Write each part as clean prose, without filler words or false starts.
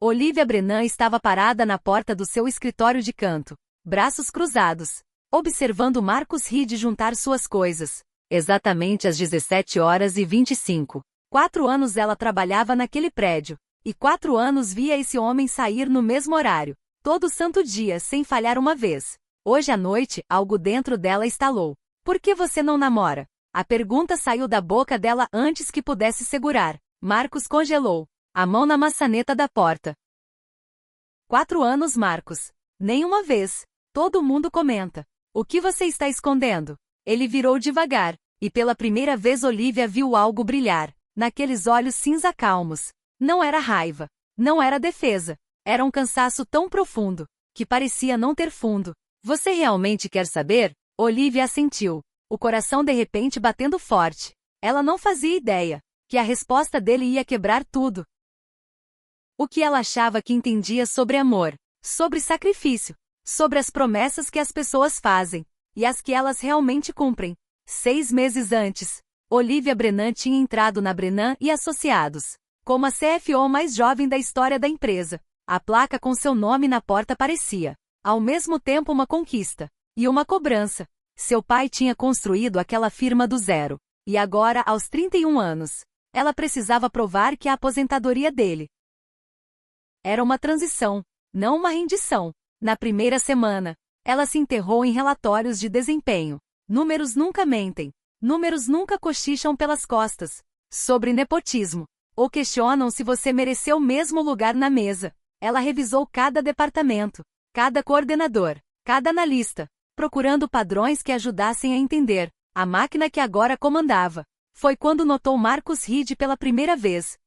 Olivia Brennan estava parada na porta do seu escritório de canto, braços cruzados, observando Marcus Reed juntar suas coisas. Exatamente às 17h25. 4 anos ela trabalhava naquele prédio, e 4 anos via esse homem sair no mesmo horário, todo santo dia sem falhar uma vez. Hoje à noite, algo dentro dela estalou. Por que você não namora? A pergunta saiu da boca dela antes que pudesse segurar. Marcus congelou, a mão na maçaneta da porta. 4 anos, Marcus. Nenhuma vez. Todo mundo comenta. O que você está escondendo? Ele virou devagar, e pela primeira vez Olivia viu algo brilhar, naqueles olhos cinza calmos. Não era raiva. Não era defesa. Era um cansaço tão profundo, que parecia não ter fundo. Você realmente quer saber? Olivia assentiu, o coração de repente batendo forte. Ela não fazia ideia que a resposta dele ia quebrar tudo. O que ela achava que entendia sobre amor, sobre sacrifício, sobre as promessas que as pessoas fazem, e as que elas realmente cumprem. 6 meses antes, Olivia Brennan tinha entrado na Brennan e Associados, como a CFO mais jovem da história da empresa. A placa com seu nome na porta parecia, ao mesmo tempo, uma conquista e uma cobrança. Seu pai tinha construído aquela firma do zero, e agora, aos 31 anos, ela precisava provar que a aposentadoria dele era uma transição, não uma rendição. Na primeira semana, ela se enterrou em relatórios de desempenho. Números nunca mentem. Números nunca cochicham pelas costas. Sobre nepotismo. Ou questionam se você mereceu o mesmo lugar na mesa. Ela revisou cada departamento, cada coordenador, cada analista, procurando padrões que ajudassem a entender a máquina que agora comandava. Foi quando notou Marcus Reed pela primeira vez.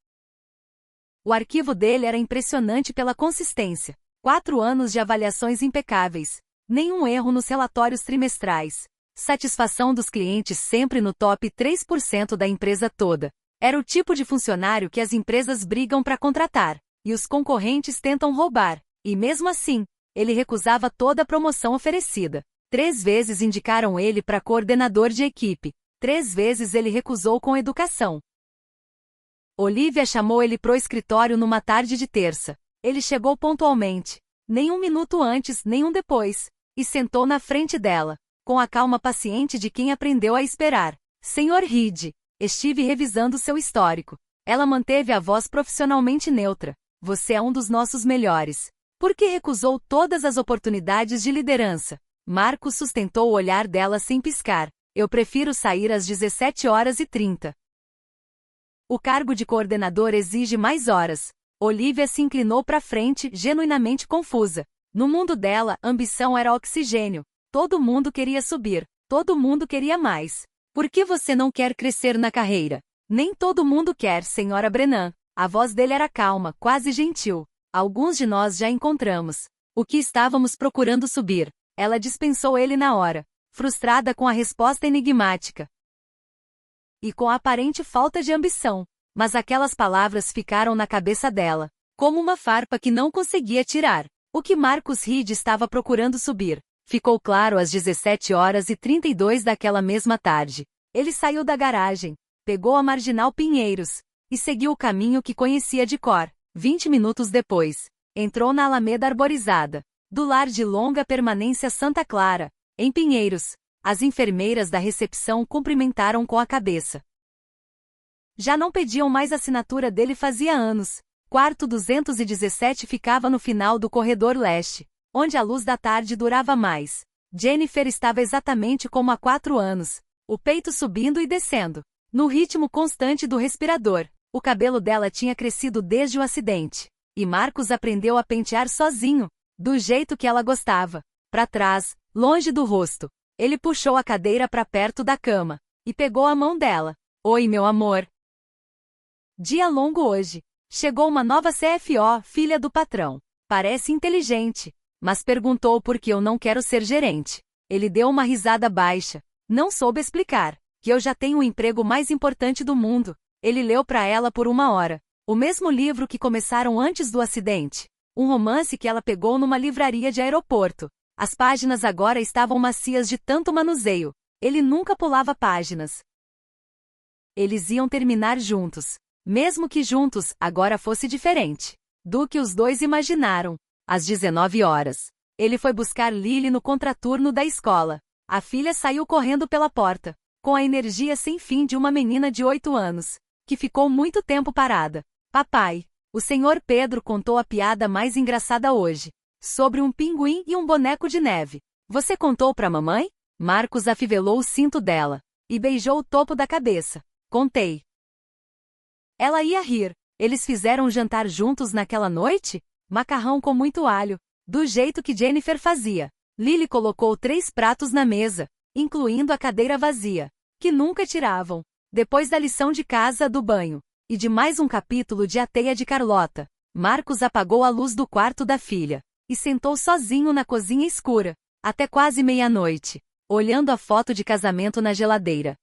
O arquivo dele era impressionante pela consistência. 4 anos de avaliações impecáveis. Nenhum erro nos relatórios trimestrais. Satisfação dos clientes sempre no top 3% da empresa toda. Era o tipo de funcionário que as empresas brigam para contratar, e os concorrentes tentam roubar. E mesmo assim, ele recusava toda a promoção oferecida. 3 vezes indicaram ele para coordenador de equipe. 3 vezes ele recusou com educação. Olivia chamou ele pro escritório numa tarde de terça. Ele chegou pontualmente, nem 1 minuto antes, nem um depois, e sentou na frente dela, com a calma paciente de quem aprendeu a esperar. Senhor Reed, estive revisando seu histórico. Ela manteve a voz profissionalmente neutra. Você é um dos nossos melhores. Por que recusou todas as oportunidades de liderança? Marcos sustentou o olhar dela sem piscar. Eu prefiro sair às 17h30. O cargo de coordenador exige mais horas. Olivia se inclinou para frente, genuinamente confusa. No mundo dela, ambição era oxigênio. Todo mundo queria subir. Todo mundo queria mais. Por que você não quer crescer na carreira? Nem todo mundo quer, senhora Brennan. A voz dele era calma, quase gentil. Alguns de nós já encontramos. O que estávamos procurando subir. Ela dispensou ele na hora, frustrada com a resposta enigmática e com a aparente falta de ambição. Mas aquelas palavras ficaram na cabeça dela, como uma farpa que não conseguia tirar. O que Marcus Reed estava procurando subir ficou claro às 17h32 daquela mesma tarde. Ele saiu da garagem, pegou a Marginal Pinheiros e seguiu o caminho que conhecia de cor. 20 minutos depois, entrou na Alameda Arborizada, do lar de longa permanência Santa Clara, em Pinheiros. As enfermeiras da recepção cumprimentaram com a cabeça. Já não pediam mais assinatura dele fazia anos. Quarto 217 ficava no final do corredor leste, onde a luz da tarde durava mais. Jennifer estava exatamente como há 4 anos, o peito subindo e descendo, no ritmo constante do respirador. O cabelo dela tinha crescido desde o acidente, e Marcus aprendeu a pentear sozinho, do jeito que ela gostava, para trás, longe do rosto. Ele puxou a cadeira para perto da cama e pegou a mão dela. Oi, meu amor. Dia longo hoje. Chegou uma nova CFO, filha do patrão. Parece inteligente, mas perguntou por que eu não quero ser gerente. Ele deu uma risada baixa. Não soube explicar que eu já tenho o emprego mais importante do mundo. Ele leu para ela por 1 hora. O mesmo livro que começaram antes do acidente. Um romance que ela pegou numa livraria de aeroporto. As páginas agora estavam macias de tanto manuseio. Ele nunca pulava páginas. Eles iam terminar juntos. Mesmo que juntos, agora fosse diferente. do que os dois imaginaram. Às 19 horas, ele foi buscar Lily no contraturno da escola. A filha saiu correndo pela porta, com a energia sem fim de uma menina de 8 anos, que ficou muito tempo parada. Papai, o senhor Pedro contou a piada mais engraçada hoje, sobre um pinguim e um boneco de neve. Você contou pra mamãe? Marcos afivelou o cinto dela e beijou o topo da cabeça. Contei. Ela ia rir. Eles fizeram um jantar juntos naquela noite? Macarrão com muito alho, do jeito que Jennifer fazia. Lily colocou 3 pratos na mesa, incluindo a cadeira vazia, que nunca tiravam. Depois da lição de casa, do banho, e de mais um capítulo de A Teia de Carlota, Marcos apagou a luz do quarto da filha e sentou sozinho na cozinha escura, até quase meia-noite, olhando a foto de casamento na geladeira.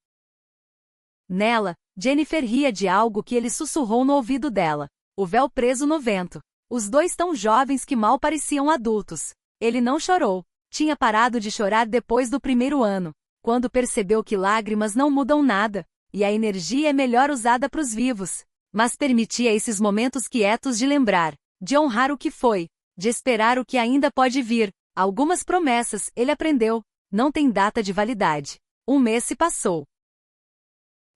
Nela, Jennifer ria de algo que ele sussurrou no ouvido dela, o véu preso no vento. Os dois tão jovens que mal pareciam adultos. Ele não chorou. Tinha parado de chorar depois do primeiro ano, quando percebeu que lágrimas não mudam nada, e a energia é melhor usada para os vivos. Mas permitia esses momentos quietos de lembrar, de honrar o que foi, de esperar o que ainda pode vir. Algumas promessas, ele aprendeu, não têm data de validade. Um mês se passou.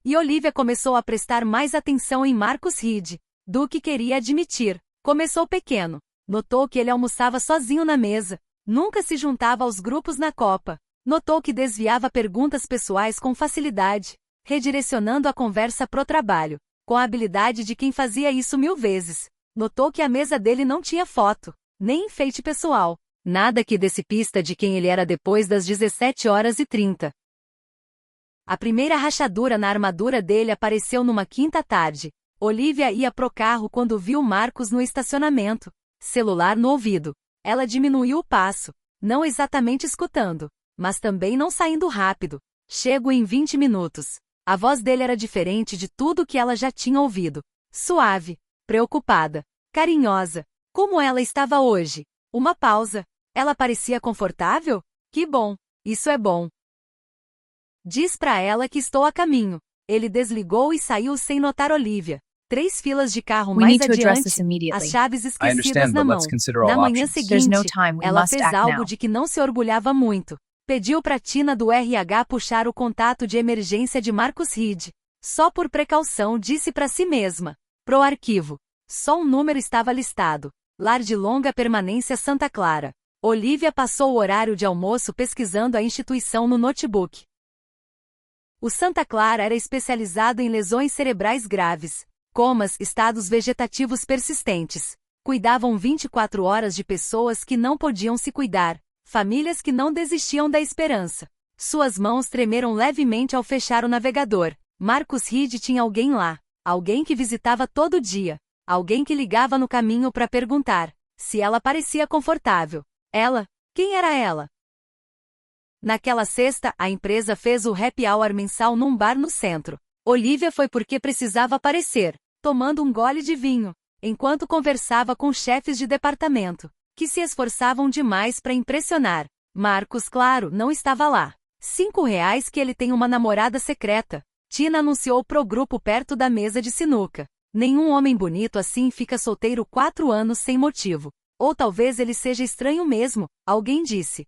E Olivia começou a prestar mais atenção em Marcus Reed do que queria admitir. Começou pequeno. Notou que ele almoçava sozinho na mesa. Nunca se juntava aos grupos na copa. Notou que desviava perguntas pessoais com facilidade, redirecionando a conversa pro trabalho, com a habilidade de quem fazia isso 1000 vezes. Notou que a mesa dele não tinha foto, nem enfeite pessoal. Nada que desse pista de quem ele era depois das 17h30. A primeira rachadura na armadura dele apareceu numa quinta tarde. Olivia ia pro carro quando viu Marcos no estacionamento, celular no ouvido. Ela diminuiu o passo, não exatamente escutando, mas também não saindo rápido. Chego em 20 minutos. A voz dele era diferente de tudo que ela já tinha ouvido. Suave, preocupada, carinhosa. Como ela estava hoje? Uma pausa. Ela parecia confortável? Que bom, isso é bom. Diz pra ela que estou a caminho. Ele desligou e saiu sem notar Olivia. 3 filas de carro mais adiante, as chaves esquecidas na mão. Na manhã seguinte, ela fez algo de que não se orgulhava muito. Pediu pra Tina do RH puxar o contato de emergência de Marcus Reed. Só por precaução disse pra si mesma. Pro arquivo. Só um número estava listado. Lar de longa permanência Santa Clara. Olivia passou o horário de almoço pesquisando a instituição no notebook. O Santa Clara era especializado em lesões cerebrais graves, comas, estados vegetativos persistentes. Cuidavam 24 horas de pessoas que não podiam se cuidar, famílias que não desistiam da esperança. Suas mãos tremeram levemente ao fechar o navegador. Marcus Reed tinha alguém lá, alguém que visitava todo dia, alguém que ligava no caminho para perguntar se ela parecia confortável. Ela? Quem era ela? Naquela sexta, a empresa fez o happy hour mensal num bar no centro. Olivia foi porque precisava aparecer, tomando um gole de vinho, enquanto conversava com chefes de departamento, que se esforçavam demais para impressionar. Marcos, claro, não estava lá. R$5 que ele tem uma namorada secreta. Tina anunciou pro grupo perto da mesa de sinuca. Nenhum homem bonito assim fica solteiro 4 anos sem motivo. Ou talvez ele seja estranho mesmo, alguém disse.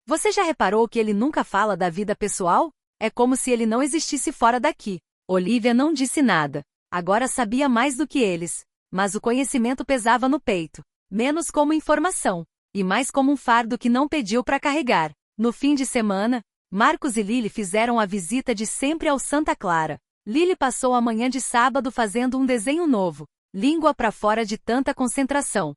Você já reparou que ele nunca fala da vida pessoal? É como se ele não existisse fora daqui. Olivia não disse nada. Agora sabia mais do que eles. Mas o conhecimento pesava no peito. Menos como informação. E mais como um fardo que não pediu para carregar. No fim de semana, Marcos e Lily fizeram a visita de sempre ao Santa Clara. Lily passou a manhã de sábado fazendo um desenho novo. Língua para fora de tanta concentração.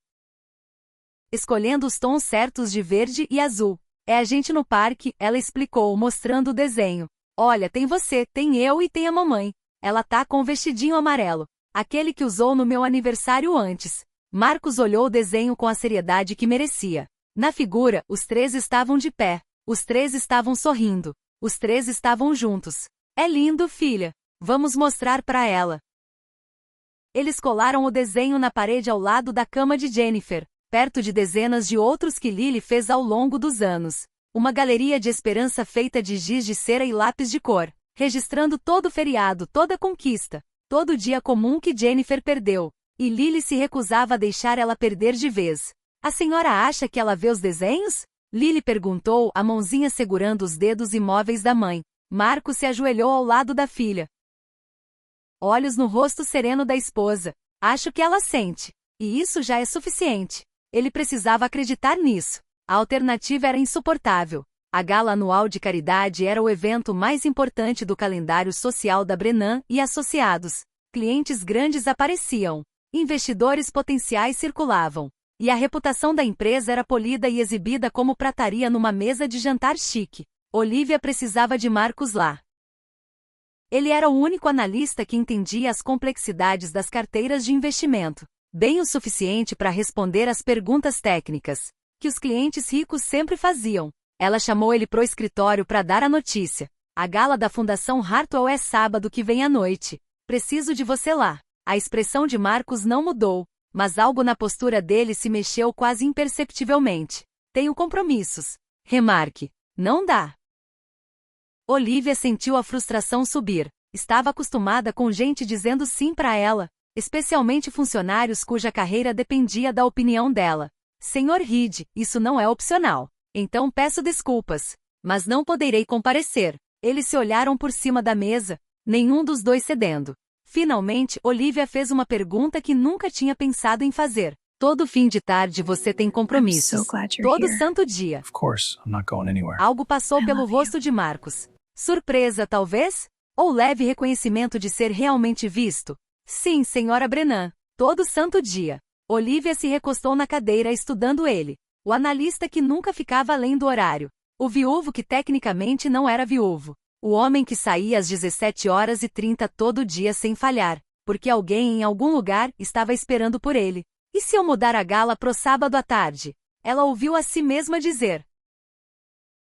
Escolhendo os tons certos de verde e azul. É a gente no parque, ela explicou, mostrando o desenho. Olha, tem você, tem eu e tem a mamãe. Ela tá com o vestidinho amarelo. Aquele que usou no meu aniversário antes. Marcos olhou o desenho com a seriedade que merecia. Na figura, os 3 estavam de pé. Os 3 estavam sorrindo. Os 3 estavam juntos. É lindo, filha. Vamos mostrar pra ela. Eles colaram o desenho na parede ao lado da cama de Jennifer, perto de dezenas de outros que Lily fez ao longo dos anos. Uma galeria de esperança feita de giz de cera e lápis de cor, registrando todo feriado, toda conquista, todo dia comum que Jennifer perdeu. E Lily se recusava a deixar ela perder de vez. A senhora acha que ela vê os desenhos? Lily perguntou, a mãozinha segurando os dedos imóveis da mãe. Marcos se ajoelhou ao lado da filha. Olhos no rosto sereno da esposa. Acho que ela sente. E isso já é suficiente. Ele precisava acreditar nisso. A alternativa era insuportável. A gala anual de caridade era o evento mais importante do calendário social da Brennan e Associados. Clientes grandes apareciam. Investidores potenciais circulavam. E a reputação da empresa era polida e exibida como prataria numa mesa de jantar chique. Olivia precisava de Marcos lá. Ele era o único analista que entendia as complexidades das carteiras de investimento, bem o suficiente para responder às perguntas técnicas, que os clientes ricos sempre faziam. Ela chamou ele pro escritório para dar a notícia. A gala da Fundação Hartwell é sábado que vem à noite. Preciso de você lá. A expressão de Marcos não mudou, mas algo na postura dele se mexeu quase imperceptivelmente. Tenho compromissos. Remarque. Não dá. Olivia sentiu a frustração subir. Estava acostumada com gente dizendo sim para ela, especialmente funcionários cuja carreira dependia da opinião dela. Senhor Reed, isso não é opcional. Então peço desculpas, mas não poderei comparecer. Eles se olharam por cima da mesa, nenhum dos dois cedendo. Finalmente, Olivia fez uma pergunta que nunca tinha pensado em fazer. Todo fim de tarde você tem compromissos. Todo santo dia. Of course, I'm not going anywhere. Algo passou pelo rosto de Marcos. Surpresa, talvez? Ou leve reconhecimento de ser realmente visto? Sim, senhora Brennan. Todo santo dia. Olivia se recostou na cadeira estudando ele. O analista que nunca ficava além do horário. O viúvo que tecnicamente não era viúvo. O homem que saía às 17h30 todo dia sem falhar, porque alguém em algum lugar estava esperando por ele. E se eu mudar a gala pro sábado à tarde? Ela ouviu a si mesma dizer.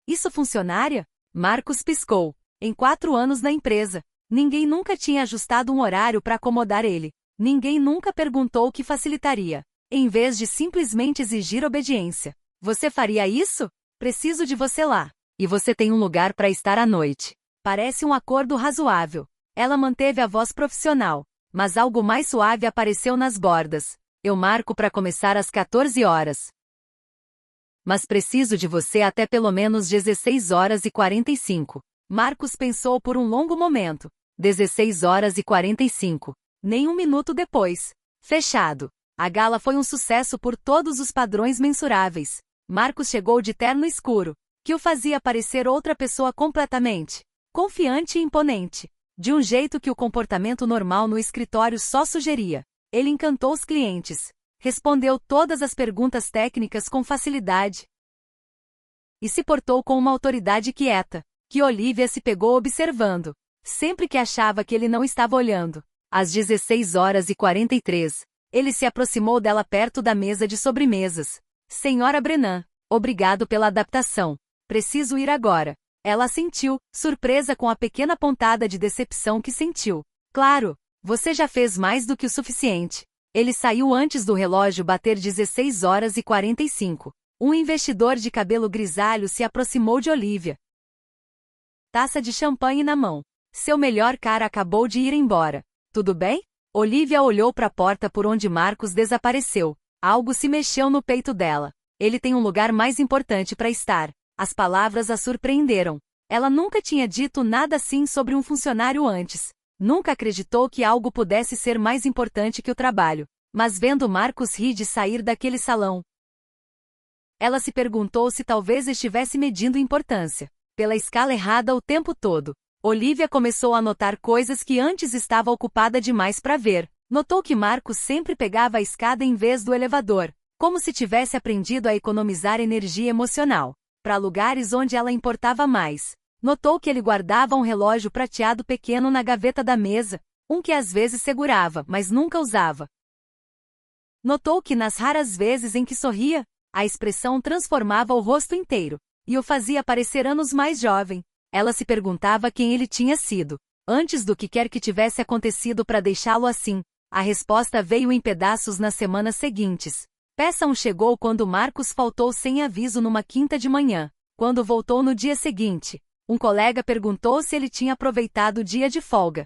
Isso funcionaria? Marcos piscou. Em 4 anos na empresa, ninguém nunca tinha ajustado um horário para acomodar ele. Ninguém nunca perguntou o que facilitaria, em vez de simplesmente exigir obediência. Você faria isso? Preciso de você lá. E você tem um lugar para estar à noite. Parece um acordo razoável. Ela manteve a voz profissional, mas algo mais suave apareceu nas bordas. Eu marco para começar às 14 horas. Mas preciso de você até pelo menos 16h45. Marcos pensou por um longo momento. 16h45. Nem um minuto depois. Fechado. A gala foi um sucesso por todos os padrões mensuráveis. Marcos chegou de terno escuro, que o fazia parecer outra pessoa completamente confiante e imponente, de um jeito que o comportamento normal no escritório só sugeria. Ele encantou os clientes. Respondeu todas as perguntas técnicas com facilidade. E se portou com uma autoridade quieta, que Olivia se pegou observando, sempre que achava que ele não estava olhando. Às 16h43, ele se aproximou dela perto da mesa de sobremesas. Senhora Brennan, obrigado pela adaptação. Preciso ir agora. Ela assentiu, surpresa com a pequena pontada de decepção que sentiu. Claro, você já fez mais do que o suficiente. Ele saiu antes do relógio bater 16h45. Um investidor de cabelo grisalho se aproximou de Olivia. Taça de champanhe na mão. Seu melhor cara acabou de ir embora. Tudo bem? Olivia olhou para a porta por onde Marcos desapareceu. Algo se mexeu no peito dela. Ele tem um lugar mais importante para estar. As palavras a surpreenderam. Ela nunca tinha dito nada assim sobre um funcionário antes. Nunca acreditou que algo pudesse ser mais importante que o trabalho. Mas vendo Marcos Reed sair daquele salão, ela se perguntou se talvez estivesse medindo importância. Pela escala errada o tempo todo. Olivia começou a notar coisas que antes estava ocupada demais para ver. Notou que Marcos sempre pegava a escada em vez do elevador, como se tivesse aprendido a economizar energia emocional, para lugares onde ela importava mais. Notou que ele guardava um relógio prateado pequeno na gaveta da mesa, um que às vezes segurava, mas nunca usava. Notou que nas raras vezes em que sorria, a expressão transformava o rosto inteiro, e o fazia parecer anos mais jovem. Ela se perguntava quem ele tinha sido, antes do que quer que tivesse acontecido para deixá-lo assim. A resposta veio em pedaços nas semanas seguintes. Peça 1 chegou quando Marcos faltou sem aviso numa quinta de manhã. Quando voltou no dia seguinte, um colega perguntou se ele tinha aproveitado o dia de folga.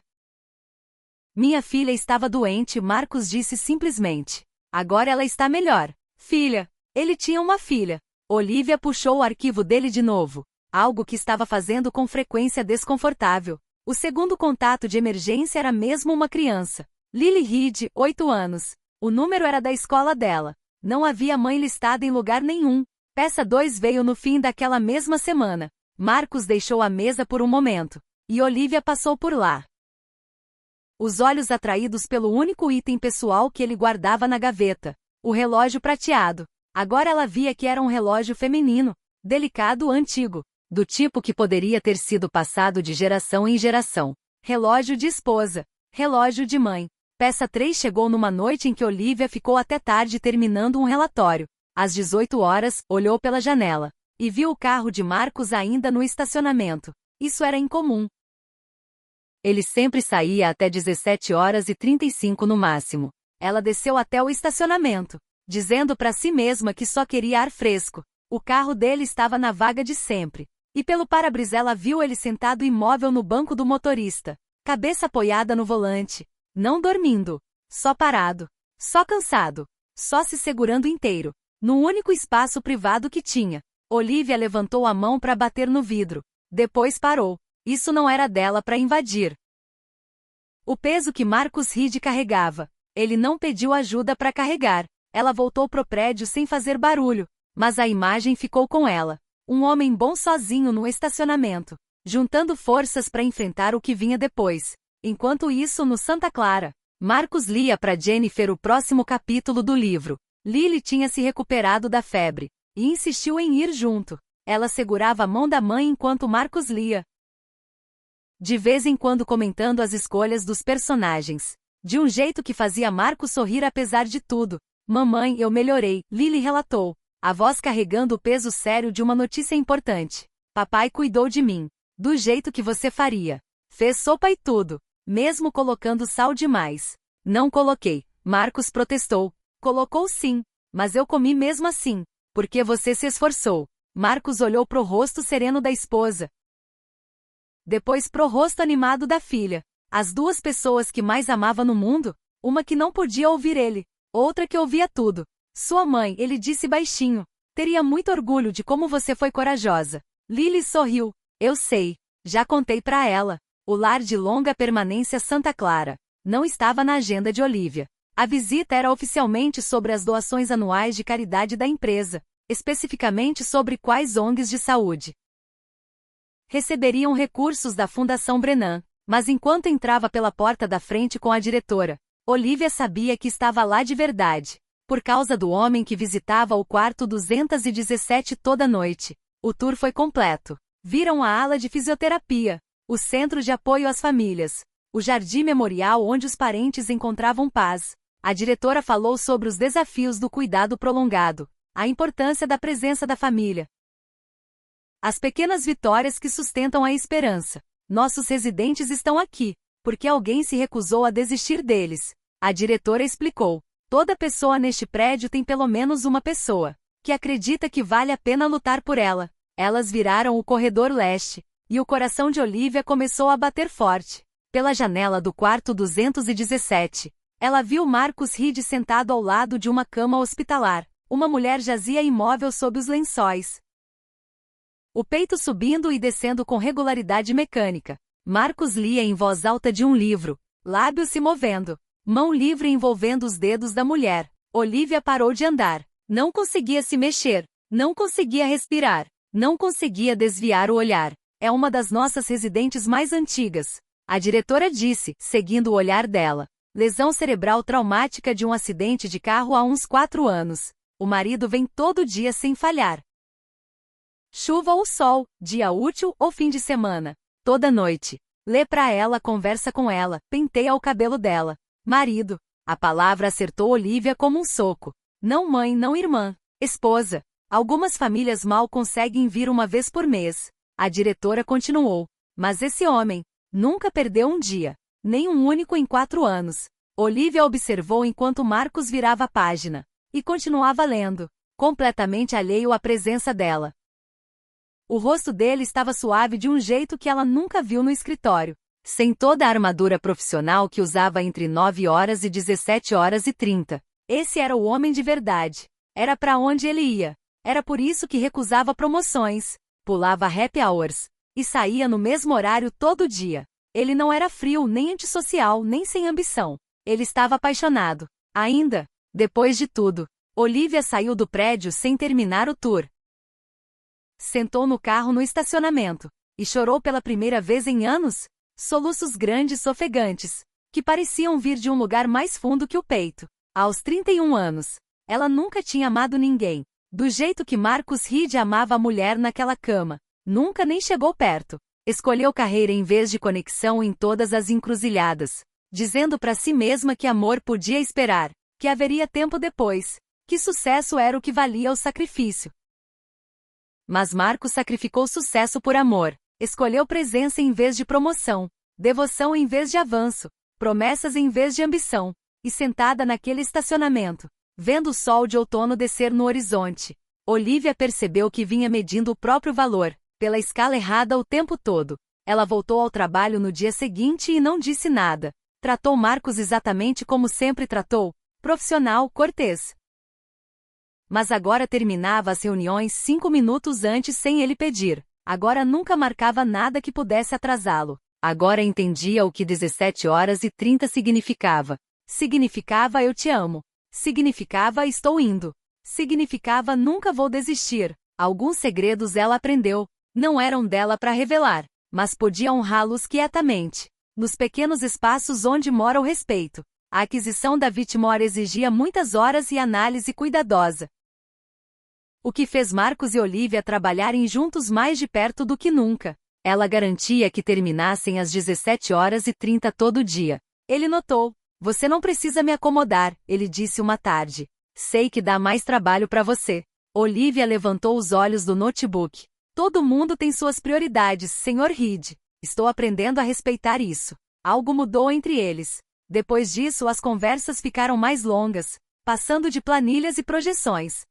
Minha filha estava doente, Marcos disse simplesmente. Agora ela está melhor. Filha. Ele tinha uma filha. Olivia puxou o arquivo dele de novo. Algo que estava fazendo com frequência desconfortável. O segundo contato de emergência era mesmo uma criança. Lily Reed, 8 anos. O número era da escola dela. Não havia mãe listada em lugar nenhum. Peça 2 veio no fim daquela mesma semana. Marcos deixou a mesa por um momento. E Olivia passou por lá. Os olhos atraídos pelo único item pessoal que ele guardava na gaveta. O relógio prateado. Agora ela via que era um relógio feminino. Delicado, antigo. Do tipo que poderia ter sido passado de geração em geração. Relógio de esposa. Relógio de mãe. Peça 3 chegou numa noite em que Olivia ficou até tarde terminando um relatório. Às 18 horas, olhou pela janela. E viu o carro de Marcos ainda no estacionamento. Isso era incomum. Ele sempre saía até 17h35 no máximo. Ela desceu até o estacionamento, dizendo para si mesma que só queria ar fresco. O carro dele estava na vaga de sempre. E pelo para-brisa ela viu ele sentado imóvel no banco do motorista, cabeça apoiada no volante. Não dormindo. Só parado. Só cansado. Só se segurando inteiro. No único espaço privado que tinha. Olivia levantou a mão para bater no vidro. Depois parou. Isso não era dela para invadir. O peso que Marcus Reed carregava. Ele não pediu ajuda para carregar. Ela voltou pro prédio sem fazer barulho. Mas a imagem ficou com ela. Um homem bom sozinho no estacionamento. Juntando forças para enfrentar o que vinha depois. Enquanto isso, no Santa Clara, Marcos lia para Jennifer o próximo capítulo do livro. Lily tinha se recuperado da febre. E insistiu em ir junto. Ela segurava a mão da mãe enquanto Marcos lia. De vez em quando comentando as escolhas dos personagens. De um jeito que fazia Marcos sorrir apesar de tudo. Mamãe, eu melhorei, Lily relatou. A voz carregando o peso sério de uma notícia importante. Papai cuidou de mim. Do jeito que você faria. Fez sopa e tudo. Mesmo colocando sal demais. Não coloquei. Marcos protestou. Colocou sim. Mas eu comi mesmo assim. Porque você se esforçou. Marcos olhou pro rosto sereno da esposa. Depois pro rosto animado da filha. As duas pessoas que mais amava no mundo. Uma que não podia ouvir ele. Outra que ouvia tudo. Sua mãe, ele disse baixinho. Teria muito orgulho de como você foi corajosa. Lily sorriu. Eu sei. Já contei pra ela. O lar de longa permanência Santa Clara. Não estava na agenda de Olivia. A visita era oficialmente sobre as doações anuais de caridade da empresa. Especificamente sobre quais ONGs de saúde receberiam recursos da Fundação Brennan. Mas enquanto entrava pela porta da frente com a diretora, Olivia sabia que estava lá de verdade. Por causa do homem que visitava o quarto 217 toda noite. O tour foi completo. Viram a ala de fisioterapia, o centro de apoio às famílias, o jardim memorial onde os parentes encontravam paz. A diretora falou sobre os desafios do cuidado prolongado, a importância da presença da família. As pequenas vitórias que sustentam a esperança. Nossos residentes estão aqui, porque alguém se recusou a desistir deles. A diretora explicou. Toda pessoa neste prédio tem pelo menos uma pessoa que acredita que vale a pena lutar por ela. Elas viraram o corredor leste, e o coração de Olivia começou a bater forte. Pela janela do quarto 217, ela viu Marcus Reed sentado ao lado de uma cama hospitalar. Uma mulher jazia imóvel sob os lençóis. O peito subindo e descendo com regularidade mecânica. Marcus lia em voz alta de um livro, lábios se movendo. Mão livre envolvendo os dedos da mulher. Olivia parou de andar. Não conseguia se mexer. Não conseguia respirar. Não conseguia desviar o olhar. É uma das nossas residentes mais antigas. A diretora disse, seguindo o olhar dela. Lesão cerebral traumática de um acidente de carro há uns 4 anos. O marido vem todo dia sem falhar. Chuva ou sol, dia útil ou fim de semana. Toda noite. Lê pra ela, conversa com ela, penteia o cabelo dela. Marido. A palavra acertou Olivia como um soco. Não mãe, não irmã. Esposa. Algumas famílias mal conseguem vir uma vez por mês. A diretora continuou. Mas esse homem nunca perdeu um dia. Nem um único em 4 anos. Olivia observou enquanto Marcos virava a página. E continuava lendo. Completamente alheio à presença dela. O rosto dele estava suave de um jeito que ela nunca viu no escritório. sem toda a armadura profissional que usava entre 9 horas e 17 horas e 30. Esse era o homem de verdade. Era para onde ele ia. Era por isso que recusava promoções, pulava happy hours e saía no mesmo horário todo dia. Ele não era frio, nem antissocial, nem sem ambição. Ele estava apaixonado. Ainda, depois de tudo, Olivia saiu do prédio sem terminar o tour. Sentou no carro no estacionamento e chorou pela primeira vez em anos. Soluços grandes ofegantes, que pareciam vir de um lugar mais fundo que o peito. Aos 31 anos, ela nunca tinha amado ninguém, do jeito que Marcus Reed amava a mulher naquela cama. Nunca nem chegou perto. Escolheu carreira em vez de conexão em todas as encruzilhadas, dizendo para si mesma que amor podia esperar, que haveria tempo depois, que sucesso era o que valia o sacrifício. Mas Marcus sacrificou sucesso por amor. Escolheu presença em vez de promoção, devoção em vez de avanço, promessas em vez de ambição, e sentada naquele estacionamento, vendo o sol de outono descer no horizonte, Olivia percebeu que vinha medindo o próprio valor, pela escala errada o tempo todo. Ela voltou ao trabalho no dia seguinte e não disse nada. Tratou Marcus exatamente como sempre tratou, profissional, cortês. Mas agora terminava as reuniões 5 minutos antes sem ele pedir. Agora nunca marcava nada que pudesse atrasá-lo. Agora entendia o que 17 horas e 30 significava. Significava eu te amo. Significava estou indo. Significava nunca vou desistir. Alguns segredos ela aprendeu. Não eram dela para revelar, mas podia honrá-los quietamente. Nos pequenos espaços onde mora o respeito. A aquisição da Whitmore exigia muitas horas e análise cuidadosa. O que fez Marcus e Olivia trabalharem juntos mais de perto do que nunca. Ela garantia que terminassem às 17 horas e 30 todo dia. Ele notou. Você não precisa me acomodar, ele disse uma tarde. Sei que dá mais trabalho para você. Olivia levantou os olhos do notebook. Todo mundo tem suas prioridades, Sr. Reed. Estou aprendendo a respeitar isso. Algo mudou entre eles. Depois disso as conversas ficaram mais longas, passando de planilhas e projeções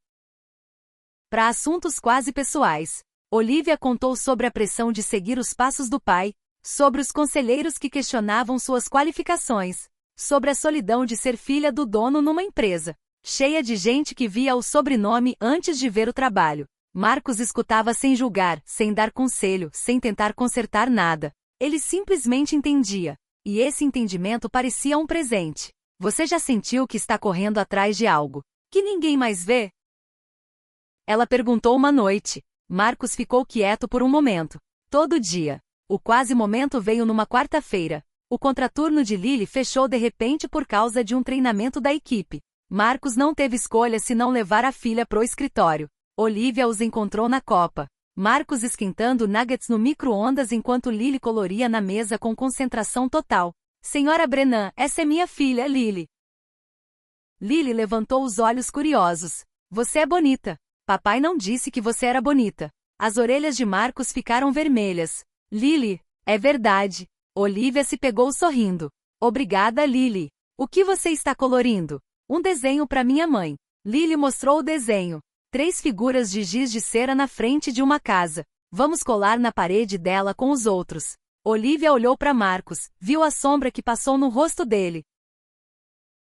para assuntos quase pessoais. Olivia contou sobre a pressão de seguir os passos do pai, sobre os conselheiros que questionavam suas qualificações, sobre a solidão de ser filha do dono numa empresa cheia de gente que via o sobrenome antes de ver o trabalho. Marcus escutava sem julgar, sem dar conselho, sem tentar consertar nada. Ele simplesmente entendia. E esse entendimento parecia um presente. Você já sentiu que está correndo atrás de algo que ninguém mais vê? Ela perguntou uma noite. Marcus ficou quieto por um momento. Todo dia. O quase momento veio numa quarta-feira. O contraturno de Lily fechou de repente por causa de um treinamento da equipe. Marcus não teve escolha senão levar a filha pro escritório. Olivia os encontrou na copa. Marcus esquentando nuggets no micro-ondas enquanto Lily coloria na mesa com concentração total. Senhora Brennan, essa é minha filha, Lily. Lily levantou os olhos curiosos. Você é bonita. Papai não disse que você era bonita. As orelhas de Marcus ficaram vermelhas. Lily, é verdade. Olivia se pegou sorrindo. Obrigada, Lily. O que você está colorindo? Um desenho para minha mãe. Lily mostrou o desenho. 3 figuras de giz de cera na frente de uma casa. Vamos colar na parede dela com os outros. Olivia olhou para Marcus, viu a sombra que passou no rosto dele.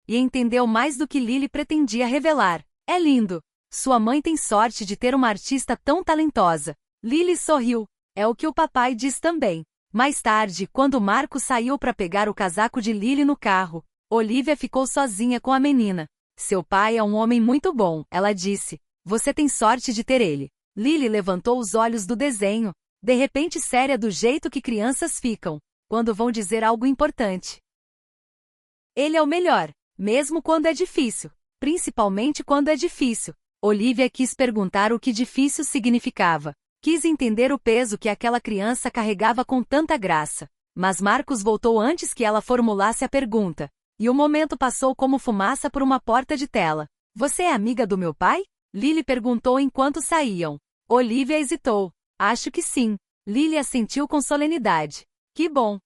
E entendeu mais do que Lily pretendia revelar. É lindo. Sua mãe tem sorte de ter uma artista tão talentosa. Lily sorriu. É o que o papai diz também. Mais tarde, quando Marcus saiu para pegar o casaco de Lily no carro, Olivia ficou sozinha com a menina. Seu pai é um homem muito bom, ela disse. Você tem sorte de ter ele. Lily levantou os olhos do desenho, de repente séria do jeito que crianças ficam, quando vão dizer algo importante. Ele é o melhor, mesmo quando é difícil. Principalmente quando é difícil. Olivia quis perguntar o que difícil significava. Quis entender o peso que aquela criança carregava com tanta graça. Mas Marcus voltou antes que ela formulasse a pergunta. E o momento passou como fumaça por uma porta de tela. Você é amiga do meu pai? Lily perguntou enquanto saíam. Olivia hesitou. Acho que sim. Lily assentiu com solenidade. Que bom.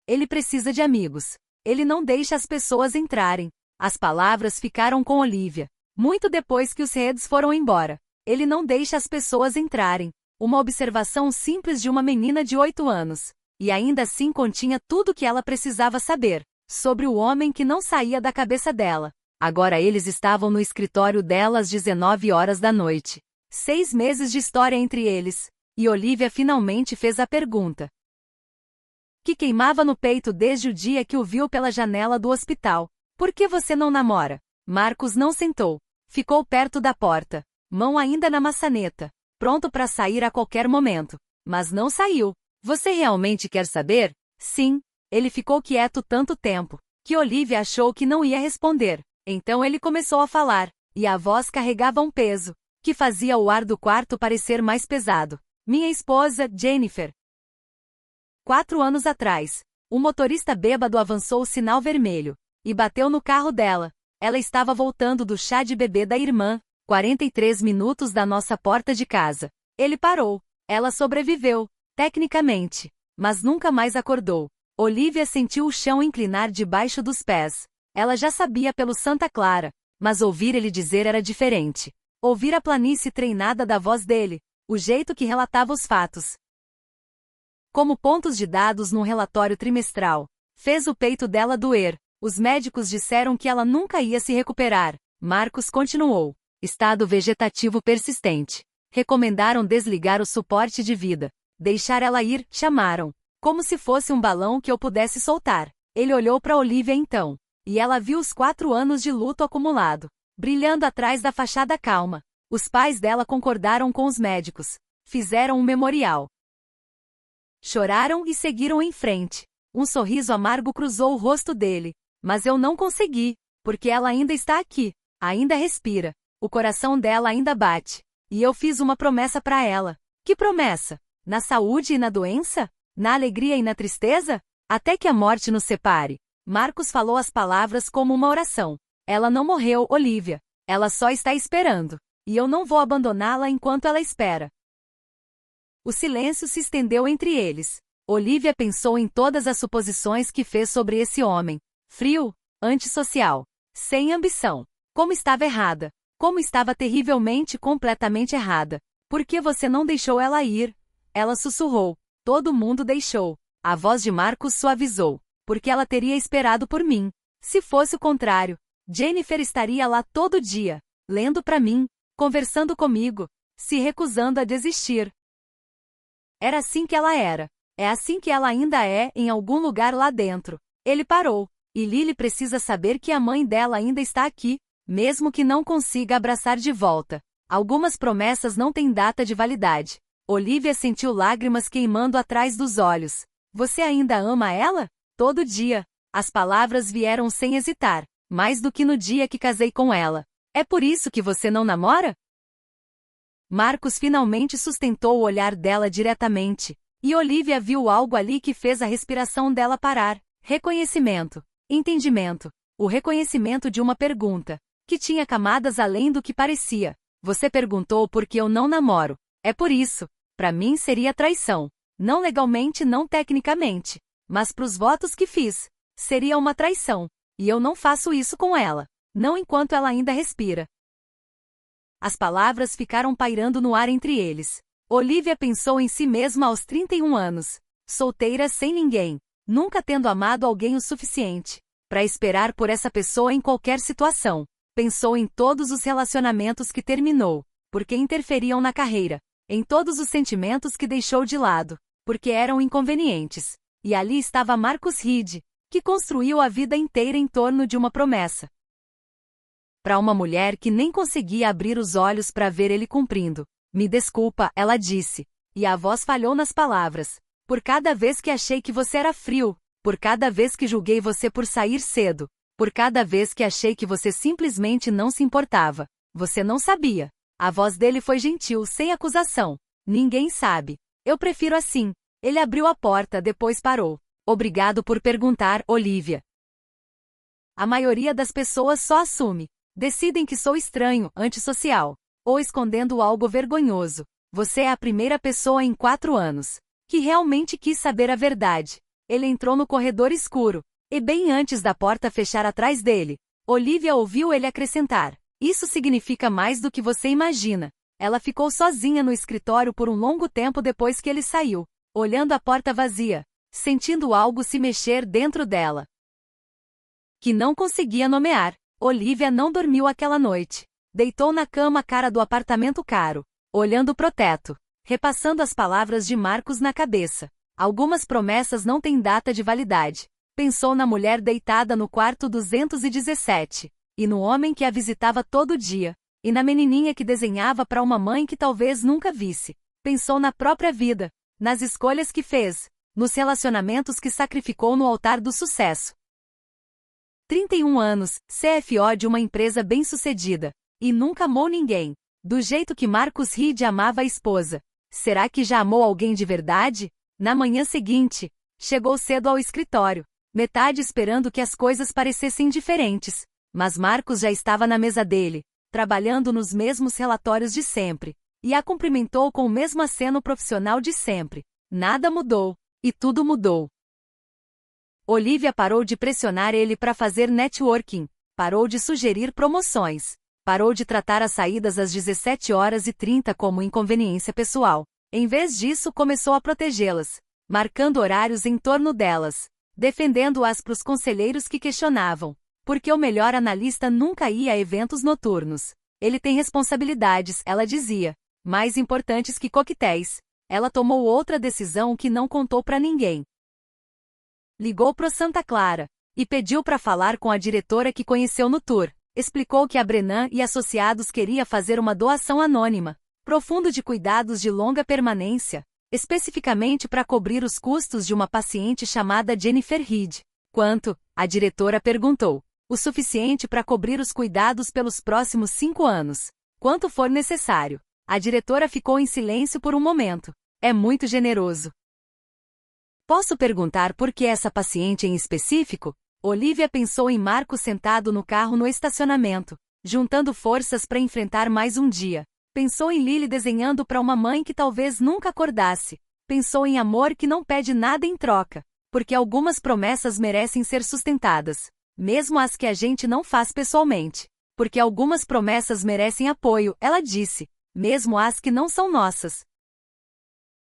Ele precisa de amigos. Ele não deixa as pessoas entrarem. As palavras ficaram com Olivia. Muito depois que os Reeds foram embora. Ele não deixa as pessoas entrarem. Uma observação simples de uma menina de 8 anos. e ainda assim continha tudo o que ela precisava saber sobre o homem que não saía da cabeça dela. Agora eles estavam no escritório dela às 19 horas da noite. 6 meses de história entre eles, e Olivia finalmente fez a pergunta que queimava no peito desde o dia que o viu pela janela do hospital. Por que você não namora? Marcos não sentou. Ficou perto da porta, mão ainda na maçaneta, pronto para sair a qualquer momento. Mas não saiu. Você realmente quer saber? Sim. Ele ficou quieto tanto tempo, que Olivia achou que não ia responder. Então ele começou a falar, e a voz carregava um peso, que fazia o ar do quarto parecer mais pesado. Minha esposa, Jennifer. 4 anos atrás, um motorista bêbado avançou o sinal vermelho e bateu no carro dela. Ela estava voltando do chá de bebê da irmã, 43 minutos da nossa porta de casa. Ele parou. Ela sobreviveu, tecnicamente, mas nunca mais acordou. Olivia sentiu o chão inclinar debaixo dos pés. Ela já sabia pelo Santa Clara, mas ouvir ele dizer era diferente. Ouvir a planície treinada da voz dele, o jeito que relatava os fatos, como pontos de dados num relatório trimestral, fez o peito dela doer. Os médicos disseram que ela nunca ia se recuperar. Marcos continuou. Estado vegetativo persistente. Recomendaram desligar o suporte de vida. Deixar ela ir, chamaram. Como se fosse um balão que eu pudesse soltar. Ele olhou para Olivia então. E ela viu os 4 anos de luto acumulado, brilhando atrás da fachada calma. Os pais dela concordaram com os médicos. Fizeram um memorial. Choraram e seguiram em frente. Um sorriso amargo cruzou o rosto dele. Mas eu não consegui, porque ela ainda está aqui. Ainda respira. O coração dela ainda bate. E eu fiz uma promessa para ela. Que promessa? Na saúde e na doença? Na alegria e na tristeza? Até que a morte nos separe. Marcos falou as palavras como uma oração. Ela não morreu, Olivia. Ela só está esperando. E eu não vou abandoná-la enquanto ela espera. O silêncio se estendeu entre eles. Olivia pensou em todas as suposições que fez sobre esse homem. Frio, antissocial, sem ambição. Como estava errada. Como estava terrivelmente, completamente errada. Por que você não deixou ela ir? Ela sussurrou. Todo mundo deixou. A voz de Marcos suavizou. Porque ela teria esperado por mim. Se fosse o contrário, Jennifer estaria lá todo dia, lendo para mim, conversando comigo, se recusando a desistir. Era assim que ela era. É assim que ela ainda é, em algum lugar lá dentro. Ele parou. E Lily precisa saber que a mãe dela ainda está aqui, mesmo que não consiga abraçar de volta. Algumas promessas não têm data de validade. Olivia sentiu lágrimas queimando atrás dos olhos. Você ainda ama ela? Todo dia. As palavras vieram sem hesitar, mais do que no dia que casei com ela. É por isso que você não namora? Marcos finalmente sustentou o olhar dela diretamente, e Olivia viu algo ali que fez a respiração dela parar. Reconhecimento. Entendimento. O reconhecimento de uma pergunta, que tinha camadas além do que parecia. Você perguntou por que eu não namoro. É por isso. Para mim seria traição. Não legalmente, não tecnicamente. Mas pros votos que fiz, seria uma traição. E eu não faço isso com ela. Não enquanto ela ainda respira. As palavras ficaram pairando no ar entre eles. Olivia pensou em si mesma aos 31 anos. Solteira sem ninguém. Nunca tendo amado alguém o suficiente para esperar por essa pessoa em qualquer situação. Pensou em todos os relacionamentos que terminou, porque interferiam na carreira. Em todos os sentimentos que deixou de lado, porque eram inconvenientes. E ali estava Marcus Reed, que construiu a vida inteira em torno de uma promessa. Para uma mulher que nem conseguia abrir os olhos para ver ele cumprindo. Me desculpa, ela disse. E a voz falhou nas palavras. Por cada vez que achei que você era frio. Por cada vez que julguei você por sair cedo. Por cada vez que achei que você simplesmente não se importava. Você não sabia. A voz dele foi gentil, sem acusação. Ninguém sabe. Eu prefiro assim. Ele abriu a porta, depois parou. Obrigado por perguntar, Olivia. A maioria das pessoas só assume. Decidem que sou estranho, antissocial. Ou escondendo algo vergonhoso. Você é a primeira pessoa em 4 anos que realmente quis saber a verdade. Ele entrou no corredor escuro. E bem antes da porta fechar atrás dele, Olivia ouviu ele acrescentar. Isso significa mais do que você imagina. Ela ficou sozinha no escritório por um longo tempo depois que ele saiu, olhando a porta vazia. sentindo algo se mexer dentro dela, que não conseguia nomear. Olivia não dormiu aquela noite. Deitou na cama, cara do apartamento caro, olhando pro teto, repassando as palavras de Marcos na cabeça. Algumas promessas não têm data de validade. Pensou na mulher deitada no quarto 217, e no homem que a visitava todo dia, e na menininha que desenhava para uma mãe que talvez nunca visse. Pensou na própria vida, nas escolhas que fez, nos relacionamentos que sacrificou no altar do sucesso. 31 anos, CFO de uma empresa bem-sucedida, e nunca amou ninguém, do jeito que Marcus Reed amava a esposa. Será que já amou alguém de verdade? Na manhã seguinte, chegou cedo ao escritório, metade esperando que as coisas parecessem diferentes, mas Marcos já estava na mesa dele, trabalhando nos mesmos relatórios de sempre, e a cumprimentou com o mesmo aceno profissional de sempre. Nada mudou, e tudo mudou. Olivia parou de pressionar ele para fazer networking, parou de sugerir promoções, parou de tratar as saídas às 17h30 como inconveniência pessoal. Em vez disso, começou a protegê-las, marcando horários em torno delas, defendendo-as para os conselheiros que questionavam, porque o melhor analista nunca ia a eventos noturnos. Ele tem responsabilidades, ela dizia, mais importantes que coquetéis. Ela tomou outra decisão que não contou para ninguém. Ligou pro Santa Clara e pediu para falar com a diretora que conheceu no tour. Explicou que a Brennan e Associados queria fazer uma doação anônima, profundo de cuidados de longa permanência, especificamente para cobrir os custos de uma paciente chamada Jennifer Reed. Quanto? A diretora perguntou. O suficiente para cobrir os cuidados pelos próximos 5 anos. Quanto for necessário. A diretora ficou em silêncio por um momento. É muito generoso. Posso perguntar por que essa paciente em específico? Olivia pensou em Marco sentado no carro no estacionamento, juntando forças para enfrentar mais um dia. Pensou em Lily desenhando para uma mãe que talvez nunca acordasse. Pensou em amor que não pede nada em troca, porque algumas promessas merecem ser sustentadas, mesmo as que a gente não faz pessoalmente. Porque algumas promessas merecem apoio, ela disse, mesmo as que não são nossas.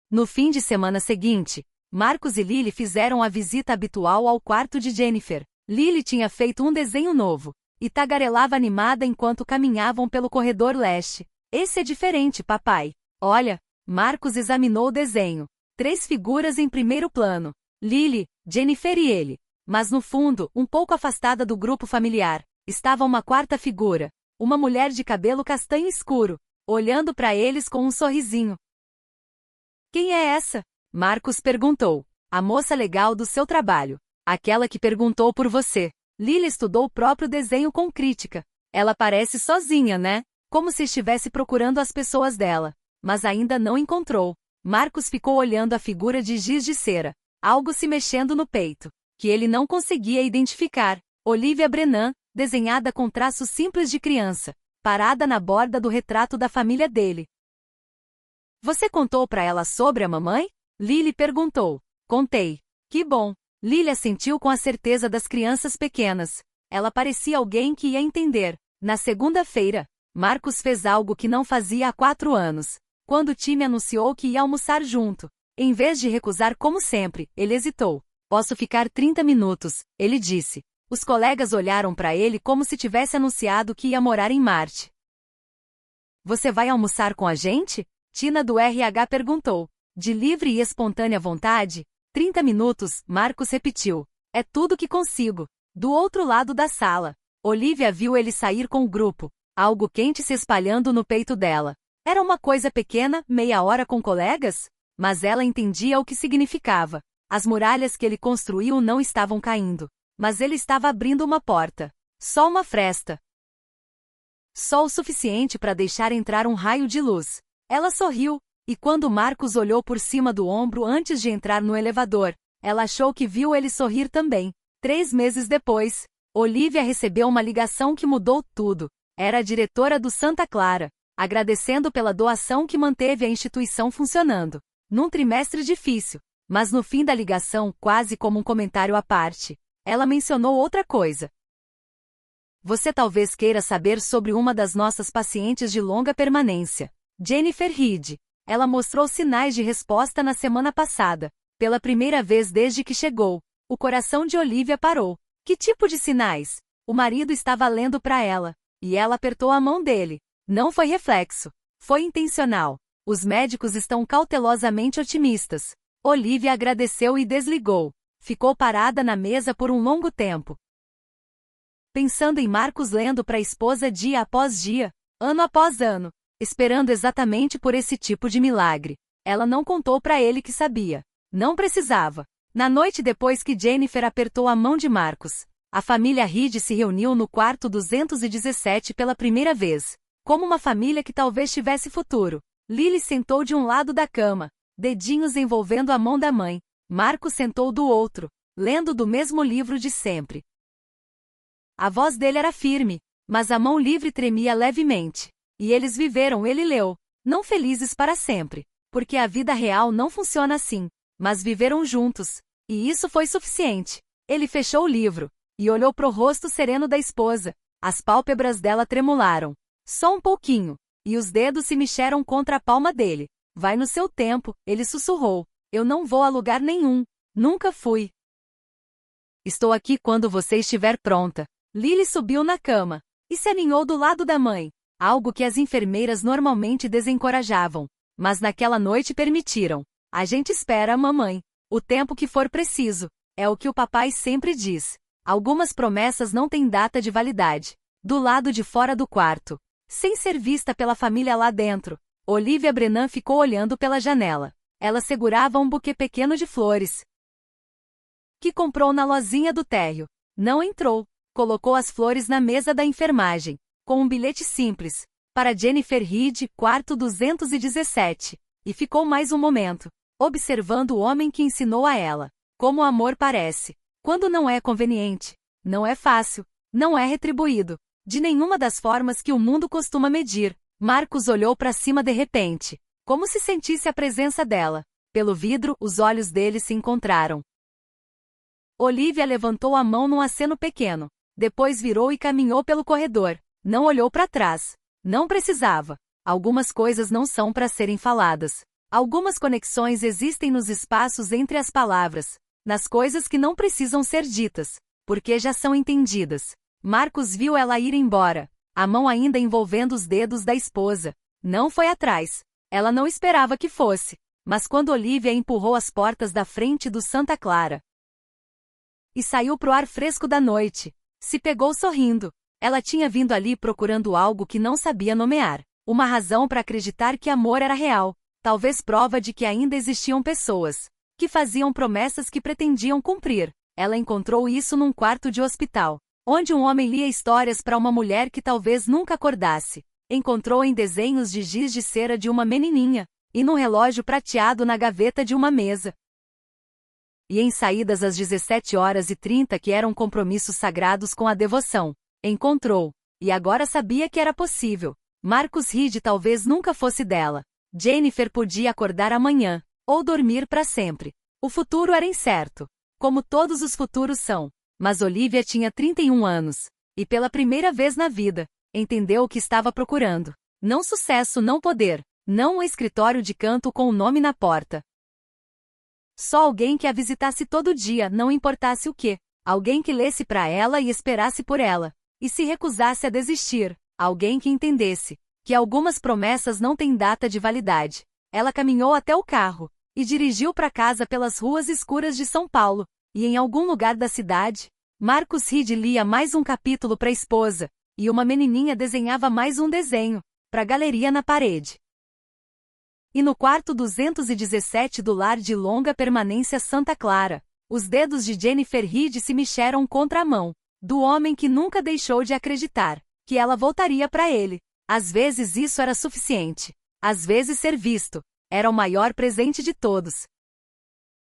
No fim de semana seguinte, Marcos e Lily fizeram a visita habitual ao quarto de Jennifer. Lily tinha feito um desenho novo, e tagarelava animada enquanto caminhavam pelo corredor leste. Esse é diferente, papai. Olha, Marcos examinou o desenho. 3 figuras em primeiro plano. Lily, Jennifer e ele. Mas no fundo, um pouco afastada do grupo familiar, estava uma quarta figura. Uma mulher de cabelo castanho escuro, olhando para eles com um sorrisinho. Quem é essa? Marcos perguntou. A moça legal do seu trabalho. Aquela que perguntou por você. Lily estudou o próprio desenho com crítica. Ela parece sozinha, né? Como se estivesse procurando as pessoas dela. Mas ainda não encontrou. Marcos ficou olhando a figura de giz de cera. Algo se mexendo no peito, que ele não conseguia identificar. Olivia Brennan, desenhada com traços simples de criança, parada na borda do retrato da família dele. Você contou para ela sobre a mamãe? Lily perguntou. Contei. Que bom. Lily assentiu com a certeza das crianças pequenas. Ela parecia alguém que ia entender. Na segunda-feira, Marcos fez algo que não fazia há 4 anos. Quando o time anunciou que ia almoçar junto. Em vez de recusar como sempre, ele hesitou. Posso ficar 30 minutos, ele disse. Os colegas olharam para ele como se tivesse anunciado que ia morar em Marte. Você vai almoçar com a gente? Tina do RH perguntou. De livre e espontânea vontade? 30 minutos, Marcos repetiu. É tudo que consigo. Do outro lado da sala, Olivia viu ele sair com o grupo. Algo quente se espalhando no peito dela. Era uma coisa pequena, meia hora com colegas? Mas ela entendia o que significava. As muralhas que ele construiu não estavam caindo. Mas ele estava abrindo uma porta. Só uma fresta. Só o suficiente para deixar entrar um raio de luz. Ela sorriu, e quando Marcos olhou por cima do ombro antes de entrar no elevador, ela achou que viu ele sorrir também. 3 meses depois, Olivia recebeu uma ligação que mudou tudo. Era a diretora do Santa Clara, agradecendo pela doação que manteve a instituição funcionando. Num trimestre difícil. Mas no fim da ligação, quase como um comentário à parte, ela mencionou outra coisa. Você talvez queira saber sobre uma das nossas pacientes de longa permanência, Jennifer Reed. Ela mostrou sinais de resposta na semana passada. Pela primeira vez desde que chegou, o coração de Olivia parou. Que tipo de sinais? O marido estava lendo para ela, e ela apertou a mão dele. Não foi reflexo. Foi intencional. Os médicos estão cautelosamente otimistas. Olivia agradeceu e desligou. Ficou parada na mesa por um longo tempo, pensando em Marcos lendo para a esposa dia após dia, ano após ano, esperando exatamente por esse tipo de milagre. Ela não contou para ele que sabia. Não precisava. Na noite depois que Jennifer apertou a mão de Marcos, a família Reed se reuniu no quarto 217 pela primeira vez, como uma família que talvez tivesse futuro. Lily sentou de um lado da cama, dedinhos envolvendo a mão da mãe. Marcos sentou do outro, lendo do mesmo livro de sempre. A voz dele era firme, mas a mão livre tremia levemente. E eles viveram, ele leu, não felizes para sempre, porque a vida real não funciona assim, mas viveram juntos, e isso foi suficiente. Ele fechou o livro, e olhou pro rosto sereno da esposa. As pálpebras dela tremularam. Só um pouquinho, e os dedos se mexeram contra a palma dele. Vai no seu tempo, ele sussurrou. Eu não vou a lugar nenhum. Nunca fui. Estou aqui quando você estiver pronta. Lily subiu na cama e se aninhou do lado da mãe, algo que as enfermeiras normalmente desencorajavam, mas naquela noite permitiram. A gente espera, mamãe, o tempo que for preciso. É o que o papai sempre diz. Algumas promessas não têm data de validade. Do lado de fora do quarto, sem ser vista pela família lá dentro, Olivia Brennan ficou olhando pela janela. Ela segurava um buquê pequeno de flores que comprou na lozinha do térreo. Não entrou. Colocou as flores na mesa da enfermagem, com um bilhete simples, para Jennifer Reed, quarto 217, e ficou mais um momento, observando o homem que ensinou a ela como o amor parece, quando não é conveniente, não é fácil, não é retribuído, de nenhuma das formas que o mundo costuma medir. Marcos olhou para cima de repente, como se sentisse a presença dela. Pelo vidro, os olhos dele se encontraram. Olivia levantou a mão num aceno pequeno. Depois virou e caminhou pelo corredor. Não olhou para trás. Não precisava. Algumas coisas não são para serem faladas. Algumas conexões existem nos espaços entre as palavras, nas coisas que não precisam ser ditas, porque já são entendidas. Marcos viu ela ir embora, a mão ainda envolvendo os dedos da esposa. Não foi atrás. Ela não esperava que fosse. Mas quando Olivia empurrou as portas da frente do Santa Clara e saiu pro ar fresco da noite, se pegou sorrindo. Ela tinha vindo ali procurando algo que não sabia nomear. Uma razão para acreditar que amor era real. Talvez prova de que ainda existiam pessoas que faziam promessas que pretendiam cumprir. Ela encontrou isso num quarto de hospital, onde um homem lia histórias para uma mulher que talvez nunca acordasse. Encontrou em desenhos de giz de cera de uma menininha, e num relógio prateado na gaveta de uma mesa. E em saídas às 17h30 que eram compromissos sagrados com a devoção. Encontrou. E agora sabia que era possível. Marcus Reed talvez nunca fosse dela. Jennifer podia acordar amanhã, ou dormir para sempre. O futuro era incerto, como todos os futuros são. Mas Olivia tinha 31 anos, e pela primeira vez na vida, entendeu o que estava procurando. Não sucesso, não poder, não um escritório de canto com o nome na porta. Só alguém que a visitasse todo dia, não importasse o quê. Alguém que lesse para ela e esperasse por ela, e se recusasse a desistir. Alguém que entendesse que algumas promessas não têm data de validade. Ela caminhou até o carro e dirigiu para casa pelas ruas escuras de São Paulo. E em algum lugar da cidade, Marcus Reed lia mais um capítulo para a esposa, e uma menininha desenhava mais um desenho para a galeria na parede. E no quarto 217 do lar de longa permanência Santa Clara, os dedos de Jennifer Reed se mexeram contra a mão do homem que nunca deixou de acreditar que ela voltaria para ele. Às vezes isso era suficiente. Às vezes ser visto era o maior presente de todos.